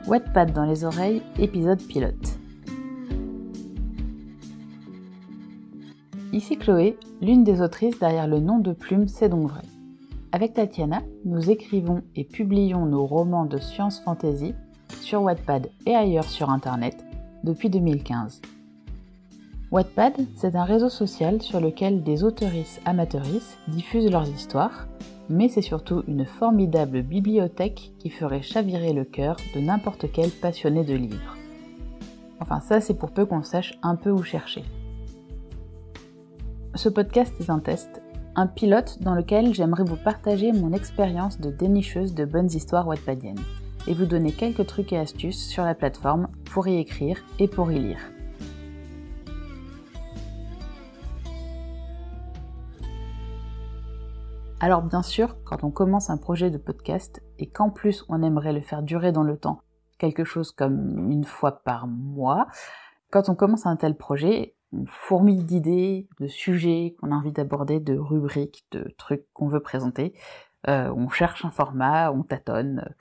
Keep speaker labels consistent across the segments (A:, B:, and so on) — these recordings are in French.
A: Wattpad dans les oreilles, épisode pilote. Ici Chloé, l'une des autrices derrière le nom de plume C'est donc vrai. Avec Tatiana, nous écrivons et publions nos romans de science-fantasy sur Wattpad et ailleurs sur internet depuis 2015. Wattpad, c'est un réseau social sur lequel des auteurisses amateurisses diffusent leurs histoires, mais c'est surtout une formidable bibliothèque qui ferait chavirer le cœur de n'importe quel passionné de livres. Enfin ça c'est pour peu qu'on sache un peu où chercher. Ce podcast est un test, un pilote dans lequel j'aimerais vous partager mon expérience de dénicheuse de bonnes histoires wattpadiennes et vous donner quelques trucs et astuces sur la plateforme pour y écrire et pour y lire. Alors bien sûr, quand on commence un projet de podcast et qu'en plus on aimerait le faire durer dans le temps, quelque chose comme une fois par mois, quand on commence un tel projet, on fourmille d'idées, de sujets qu'on a envie d'aborder, de rubriques, de trucs qu'on veut présenter, on cherche un format, on tâtonne.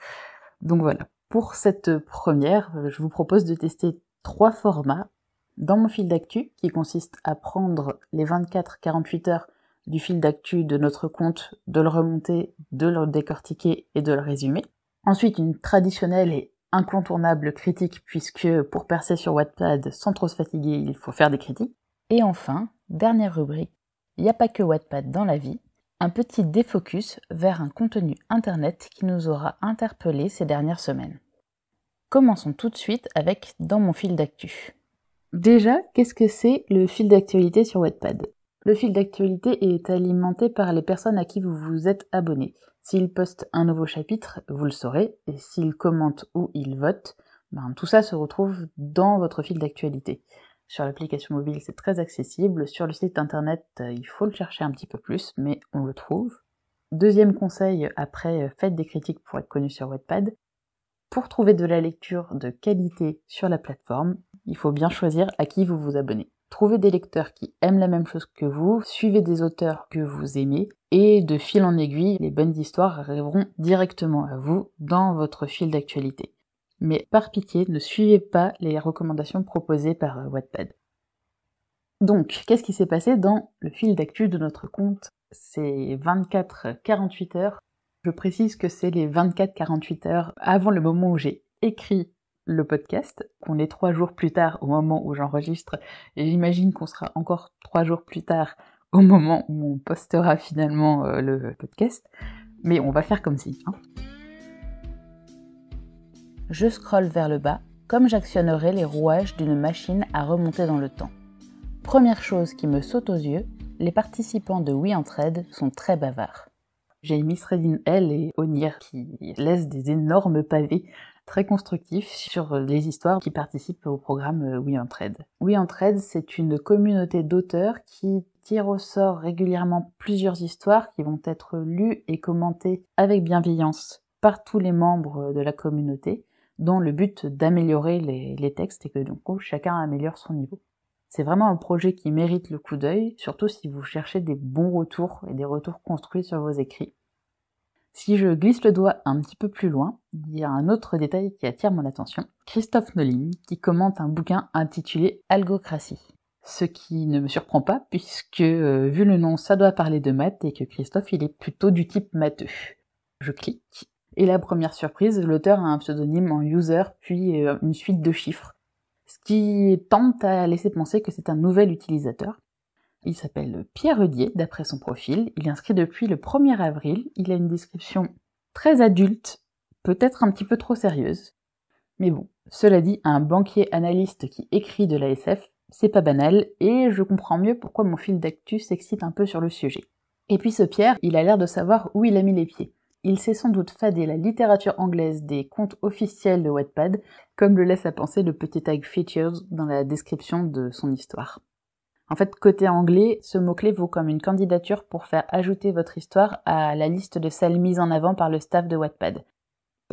A: Donc voilà, pour cette première, je vous propose de tester 3 formats dans mon fil d'actu qui consiste à prendre les 24-48 heures du fil d'actu de notre compte, de le remonter, de le décortiquer et de le résumer. Ensuite, une traditionnelle et incontournable critique, puisque pour percer sur Wattpad sans trop se fatiguer, il faut faire des critiques. Et enfin, dernière rubrique, il n'y a pas que Wattpad dans la vie, un petit défocus vers un contenu internet qui nous aura interpellés ces dernières semaines. Commençons tout de suite avec Dans mon fil d'actu. Déjà, qu'est-ce que c'est le fil d'actualité sur Wattpad ? Le fil d'actualité est alimenté par les personnes à qui vous vous êtes abonné. S'ils postent un nouveau chapitre, vous le saurez, et s'ils commentent ou ils votent, tout ça se retrouve dans votre fil d'actualité. Sur l'application mobile, c'est très accessible. Sur le site internet, il faut le chercher un petit peu plus, mais on le trouve. Deuxième conseil, après, faites des critiques pour être connu sur Wattpad. Pour trouver de la lecture de qualité sur la plateforme, il faut bien choisir à qui vous vous abonnez. Trouvez des lecteurs qui aiment la même chose que vous, suivez des auteurs que vous aimez, et de fil en aiguille, les bonnes histoires arriveront directement à vous dans votre fil d'actualité. Mais par pitié, ne suivez pas les recommandations proposées par Wattpad. Donc, qu'est-ce qui s'est passé dans le fil d'actu de notre compte ces 24-48 heures? Je précise que c'est les 24-48 heures avant le moment où j'ai écrit le podcast, qu'on est 3 jours plus tard au moment où j'enregistre, et j'imagine qu'on sera encore 3 jours plus tard au moment où on postera finalement le podcast, mais on va faire comme si. Je scrolle vers le bas, comme j'actionnerais les rouages d'une machine à remonter dans le temps. Première chose qui me saute aux yeux, les participants de WeEntraide sont très bavards. J'ai mis Sredin L et Onir qui laissent des énormes pavés très constructifs sur les histoires qui participent au programme WeEntraide. WeEntraide, c'est une communauté d'auteurs qui tire au sort régulièrement plusieurs histoires qui vont être lues et commentées avec bienveillance par tous les membres de la communauté, dont le but d'améliorer les textes et que donc chacun améliore son niveau. C'est vraiment un projet qui mérite le coup d'œil, surtout si vous cherchez des bons retours et des retours construits sur vos écrits. Si je glisse le doigt un petit peu plus loin, il y a un autre détail qui attire mon attention. Christophe Nolin qui commente un bouquin intitulé Algocratie. Ce qui ne me surprend pas puisque, vu le nom, ça doit parler de maths et que Christophe il est plutôt du type matheux. Je clique, et la première surprise, l'auteur a un pseudonyme en user puis une suite de chiffres. Ce qui tente à laisser penser que c'est un nouvel utilisateur. Il s'appelle Pierre Eudier, d'après son profil. Il est inscrit depuis le 1er avril. Il a une description très adulte, peut-être un petit peu trop sérieuse. Mais bon, cela dit, un banquier analyste qui écrit de la SF, c'est pas banal, et je comprends mieux pourquoi mon fil d'actu s'excite un peu sur le sujet. Et puis ce Pierre, il a l'air de savoir où il a mis les pieds. Il sait sans doute fader la littérature anglaise des comptes officiels de Wattpad, comme le laisse à penser le petit tag features dans la description de son histoire. En fait, côté anglais, ce mot-clé vaut comme une candidature pour faire ajouter votre histoire à la liste de celles mises en avant par le staff de Wattpad.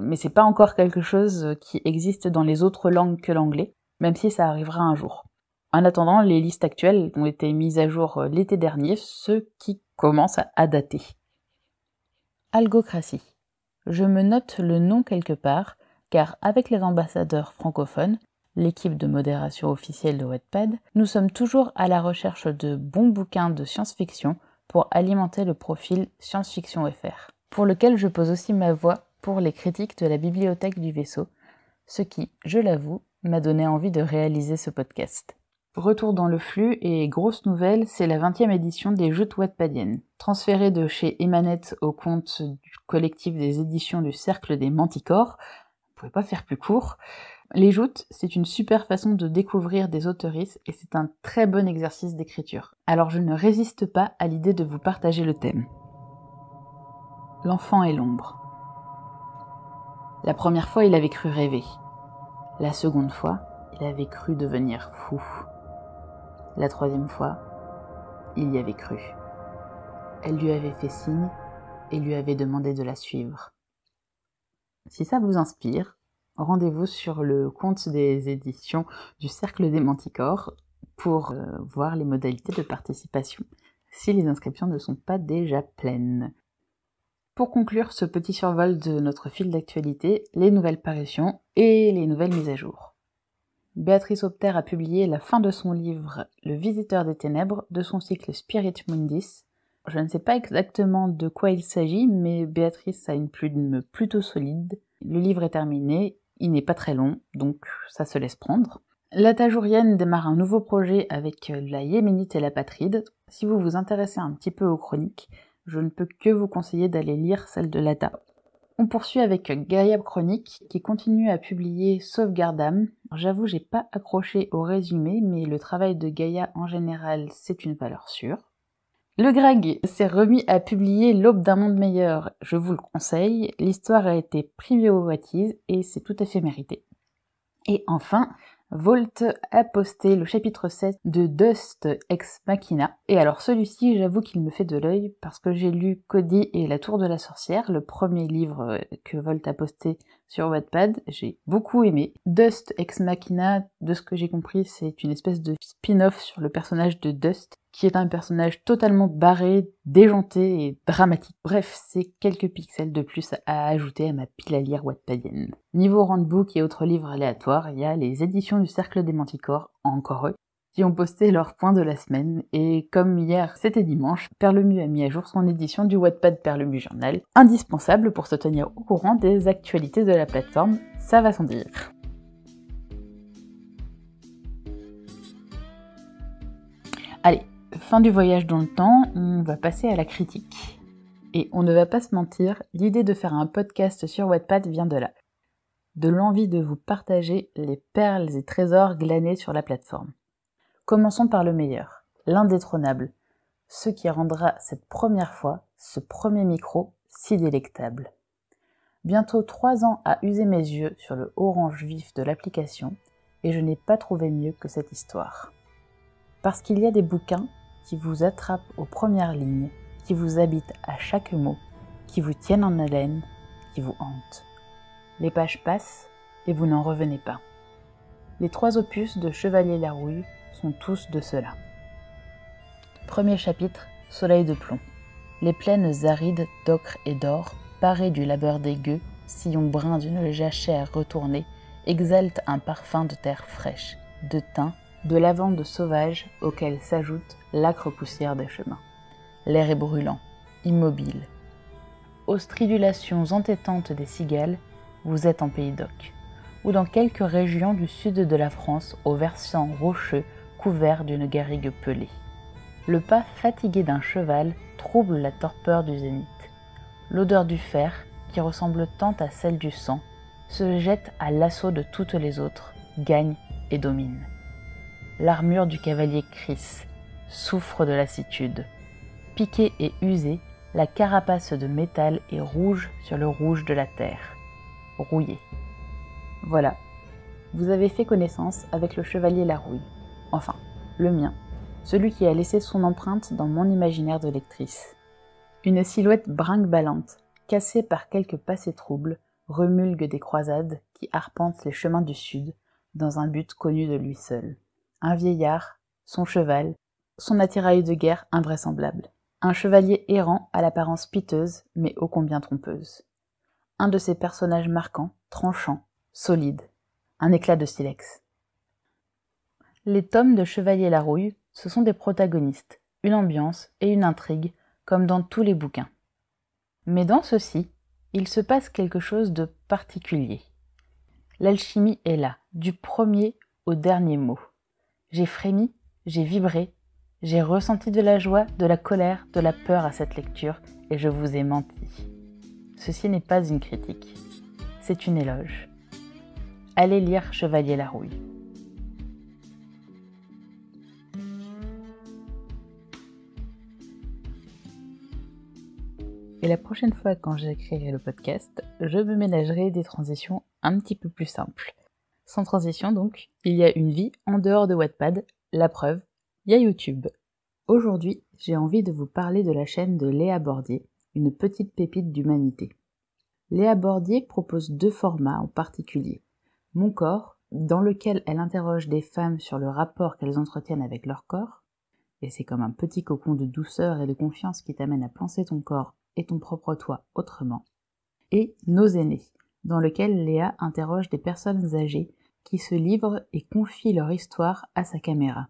A: Mais c'est pas encore quelque chose qui existe dans les autres langues que l'anglais, même si ça arrivera un jour. En attendant, les listes actuelles ont été mises à jour l'été dernier, ce qui commence à dater. Algocratie. Je me note le nom quelque part, car avec les ambassadeurs francophones, l'équipe de modération officielle de Wattpad, nous sommes toujours à la recherche de bons bouquins de science-fiction pour alimenter le profil Science-Fiction FR, pour lequel je pose aussi ma voix pour les critiques de la bibliothèque du vaisseau, ce qui, je l'avoue, m'a donné envie de réaliser ce podcast. Retour dans le flux et grosse nouvelle, c'est la 20e édition des Joutes Wattpadiennes. Transférée de chez Emanette au compte du collectif des éditions du Cercle des Manticores, on pouvait pas faire plus court. Les Joutes, c'est une super façon de découvrir des auteurices et c'est un très bon exercice d'écriture. Alors je ne résiste pas à l'idée de vous partager le thème. L'enfant et l'ombre. La première fois, il avait cru rêver. La seconde fois, il avait cru devenir fou. La troisième fois, il y avait cru. Elle lui avait fait signe et lui avait demandé de la suivre. Si ça vous inspire, rendez-vous sur le compte des éditions du Cercle des Manticores pour voir les modalités de participation, si les inscriptions ne sont pas déjà pleines. Pour conclure ce petit survol de notre fil d'actualité, les nouvelles parutions et les nouvelles mises à jour. Béatrice Obter a publié la fin de son livre Le Visiteur des Ténèbres de son cycle Spirit Mundis. Je ne sais pas exactement de quoi il s'agit, mais Béatrice a une plume plutôt solide. Le livre est terminé, il n'est pas très long, donc ça se laisse prendre. La Tajourienne démarre un nouveau projet avec la Yéménite et la Patride. Si vous vous intéressez un petit peu aux chroniques, je ne peux que vous conseiller d'aller lire celle de Lata. On poursuit avec Gaïa Chronique qui continue à publier Sauvegardam. J'avoue, j'ai pas accroché au résumé, mais le travail de Gaïa en général, c'est une valeur sûre. Le Greg s'est remis à publier L'Aube d'un monde meilleur. Je vous le conseille, l'histoire a été privée et c'est tout à fait mérité. Et enfin, Volt a posté le chapitre 7 de Dust Ex Machina. Et alors celui-ci, j'avoue qu'il me fait de l'œil parce que j'ai lu Cody et la Tour de la Sorcière, le premier livre que Volt a posté sur Wattpad. J'ai beaucoup aimé. Dust Ex Machina, de ce que j'ai compris, c'est une espèce de spin-off sur le personnage de Dust, qui est un personnage totalement barré, déjanté et dramatique. Bref, c'est quelques pixels de plus à ajouter à ma pile à lire wattpadienne. Niveau handbook et autres livres aléatoires, il y a les éditions du Cercle des Manticores, encore eux, qui ont posté leur point de la semaine, et comme hier c'était dimanche, Perlemu a mis à jour son édition du Wattpad Perlemu Journal, indispensable pour se tenir au courant des actualités de la plateforme, ça va sans dire. Allez, fin du voyage dans le temps, on va passer à la critique. Et on ne va pas se mentir, l'idée de faire un podcast sur Wattpad vient de là. De l'envie de vous partager les perles et trésors glanés sur la plateforme. Commençons par le meilleur, l'indétrônable, ce qui rendra cette première fois, ce premier micro, si délectable. Bientôt 3 ans à user mes yeux sur le orange vif de l'application, et je n'ai pas trouvé mieux que cette histoire. Parce qu'il y a des bouquins qui vous attrapent aux premières lignes, qui vous habitent à chaque mot, qui vous tiennent en haleine, qui vous hantent. Les pages passent et vous n'en revenez pas. Les 3 opus de Chevalier Larouille sont tous de cela. Premier chapitre, Soleil de plomb. Les plaines arides d'ocre et d'or, parées du labeur des gueux, sillon brun d'une jachère retournée, exhaltent un parfum de terre fraîche, de thym, de lavande sauvage auquel s'ajoute l'âcre poussière des chemins. L'air est brûlant, immobile. Aux stridulations entêtantes des cigales, vous êtes en pays d'oc, ou dans quelques régions du sud de la France aux versants rocheux couverts d'une garrigue pelée. Le pas fatigué d'un cheval trouble la torpeur du zénith. L'odeur du fer, qui ressemble tant à celle du sang, se jette à l'assaut de toutes les autres, gagne et domine. L'armure du cavalier crisse, souffre de lassitude. Piquée et usée, la carapace de métal est rouge sur le rouge de la terre. Rouillée. Voilà, vous avez fait connaissance avec le chevalier Larouille. Enfin, le mien, celui qui a laissé son empreinte dans mon imaginaire de lectrice. Une silhouette brinque-ballante, cassée par quelques passés troubles, remulgue des croisades qui arpentent les chemins du sud dans un but connu de lui seul. Un vieillard, son cheval, son attirail de guerre invraisemblable. Un chevalier errant à l'apparence piteuse, mais ô combien trompeuse. Un de ces personnages marquants, tranchants, solide, un éclat de silex. Les tomes de Chevalier Larouille, ce sont des protagonistes, une ambiance et une intrigue, comme dans tous les bouquins. Mais dans ceux-ci, il se passe quelque chose de particulier. L'alchimie est là, du premier au dernier mot. J'ai frémi, j'ai vibré, j'ai ressenti de la joie, de la colère, de la peur à cette lecture, et je vous ai menti. Ceci n'est pas une critique, c'est une éloge. Allez lire Chevalier Larouille. Et la prochaine fois quand j'écrirai le podcast, je me ménagerai des transitions un petit peu plus simples. Sans transition donc, il y a une vie en dehors de Wattpad, la preuve, il y a YouTube. Aujourd'hui, j'ai envie de vous parler de la chaîne de Léa Bordier, une petite pépite d'humanité. Léa Bordier propose 2 formats en particulier. Mon corps, dans lequel elle interroge des femmes sur le rapport qu'elles entretiennent avec leur corps, et c'est comme un petit cocon de douceur et de confiance qui t'amène à penser ton corps et ton propre toi autrement, et Nos aînés, dans lequel Léa interroge des personnes âgées qui se livrent et confient leur histoire à sa caméra.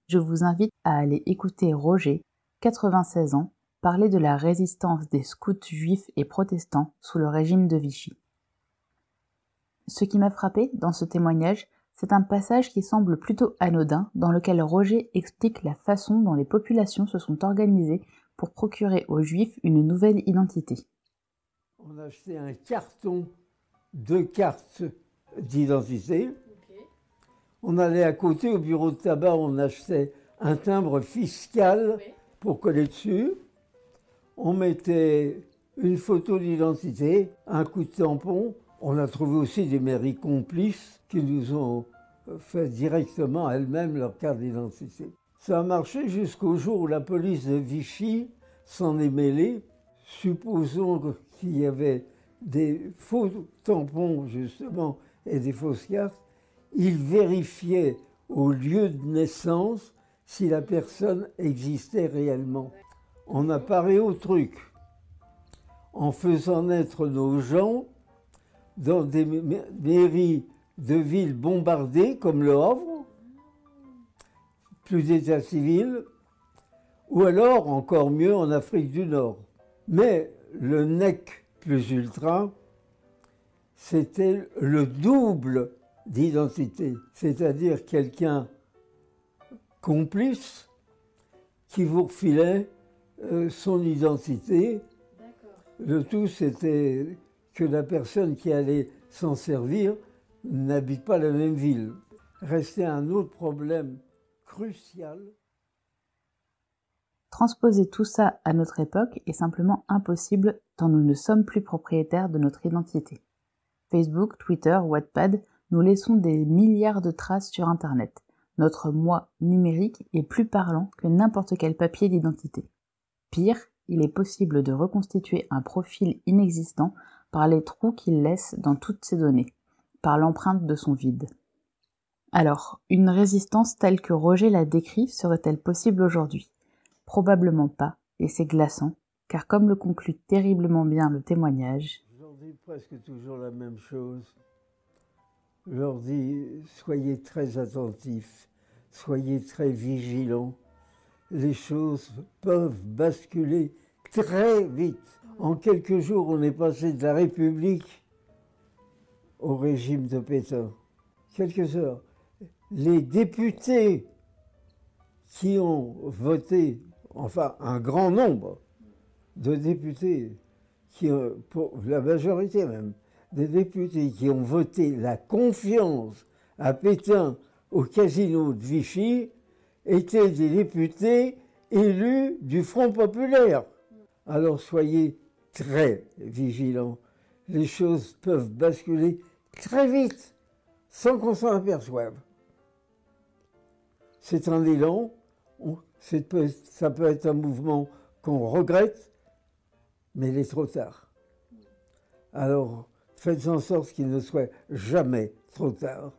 A: Je vous invite à aller écouter Roger, 96 ans, parler de la résistance des scouts juifs et protestants sous le régime de Vichy. Ce qui m'a frappé dans ce témoignage, c'est un passage qui semble plutôt anodin, dans lequel Roger explique la façon dont les populations se sont organisées pour procurer aux Juifs une nouvelle identité.
B: On a acheté un carton de cartes d'identité. Okay. On allait à côté au bureau de tabac, on achetait un timbre fiscal pour coller dessus. On mettait une photo d'identité, un coup de tampon. On a trouvé aussi des mairies complices qui nous ont fait directement elles-mêmes leur carte d'identité. Ça a marché jusqu'au jour où la police de Vichy s'en est mêlée. Supposons qu'il y avait des faux tampons, justement, et des fausses cartes. Ils vérifiaient au lieu de naissance si la personne existait réellement. On a paré au truc en faisant naître nos gens dans des mairies de villes bombardées, comme Le Havre, plus d'état civil, ou alors, encore mieux, en Afrique du Nord. Mais le nec plus ultra, c'était le double d'identité, c'est-à-dire quelqu'un complice qui vous refilait son identité. Le tout, c'était que la personne qui allait s'en servir n'habite pas la même ville. Restait un autre problème crucial.
A: Transposer tout ça à notre époque est simplement impossible tant nous ne sommes plus propriétaires de notre identité. Facebook, Twitter, Wattpad, nous laissons des milliards de traces sur Internet. Notre moi numérique est plus parlant que n'importe quel papier d'identité. Pire, il est possible de reconstituer un profil inexistant par les trous qu'il laisse dans toutes ces données, par l'empreinte de son vide. Alors, une résistance telle que Roger l'a décrit serait-elle possible aujourd'hui ? Probablement pas, et c'est glaçant, car comme le conclut terriblement bien le témoignage...
B: Je leur dis presque toujours la même chose. Je leur dis, soyez très attentifs, soyez très vigilants. Les choses peuvent basculer très vite. En quelques jours, on est passé de la République au régime de Pétain. Quelques heures. Les députés qui ont voté, enfin un grand nombre de députés, pour la majorité même, des députés qui ont voté la confiance à Pétain au casino de Vichy, étaient des députés élus du Front populaire. Alors soyez très vigilants. Les choses peuvent basculer très vite, sans qu'on s'en aperçoive. C'est un élan, ça peut être un mouvement qu'on regrette, mais il est trop tard. Alors, faites en sorte qu'il ne soit jamais trop tard.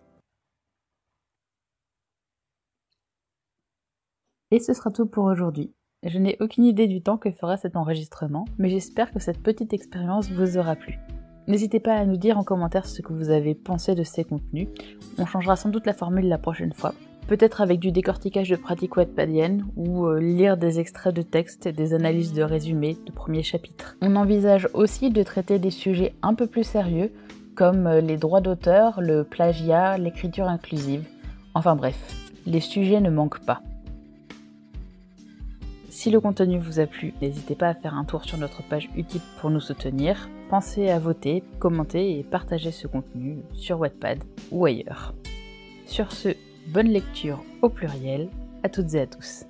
A: Et ce sera tout pour aujourd'hui. Je n'ai aucune idée du temps que fera cet enregistrement, mais j'espère que cette petite expérience vous aura plu. N'hésitez pas à nous dire en commentaire ce que vous avez pensé de ces contenus. On changera sans doute la formule la prochaine fois. Peut-être avec du décortiquage de pratiques wattpadiennes ou lire des extraits de textes et des analyses de résumés de premiers chapitres. On envisage aussi de traiter des sujets un peu plus sérieux comme les droits d'auteur, le plagiat, l'écriture inclusive. Enfin bref, les sujets ne manquent pas. Si le contenu vous a plu, n'hésitez pas à faire un tour sur notre page Utip pour nous soutenir. Pensez à voter, commenter et partager ce contenu sur Wattpad ou ailleurs. Sur ce, bonne lecture au pluriel, à toutes et à tous.